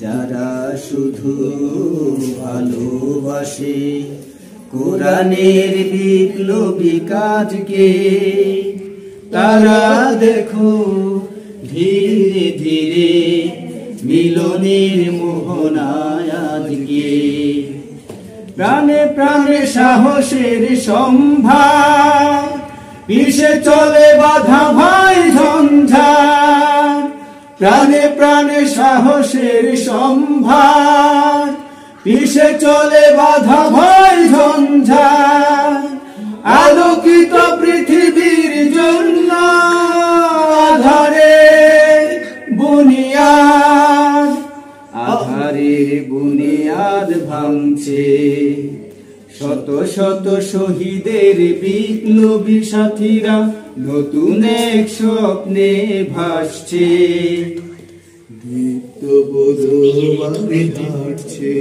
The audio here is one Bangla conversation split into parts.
যারা শুধু ভালোবাসে কোরআনের বিপ্লবী কাজকে, তারা দেখো ধীরে ধীরে মিলনের মোহনায় আজকে। প্রাণে প্রাণে সাহসের সম্ভার, পিছে চলে বাধা ভয় ঝঞ্ঝাট। প্রাণে প্রাণে সাহসের সম্ভার, পিছে চলে বাধা ভয় ঝঞ্ঝাট। আলোকিত পৃথিবীর জন্য আধারের বুনিয়াদ, আধারের বুনিয়াদ ভাঙছে। শত শত শহীদের বিপ্লবী সাথীরা নতুন এক স্বপ্নে ভাসছে। দীপ্তবোধে হাঁটছে,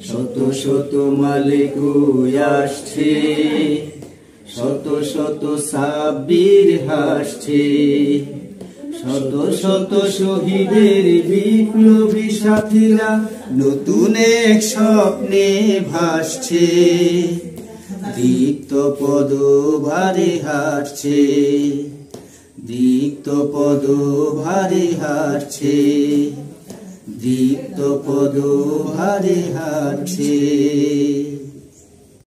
শত শত মালিক আসছে, শত শত সাব্বির হাসছে। শত শত শহীদের বিপ্লবী সাথীরা নতুন এক স্বপ্নে ভাসছে। দীপ্ত পদভারে হাঁটছে, দীপ্ত পদভারে হাঁটছে, দীপ্ত পদভারে হাঁটছে।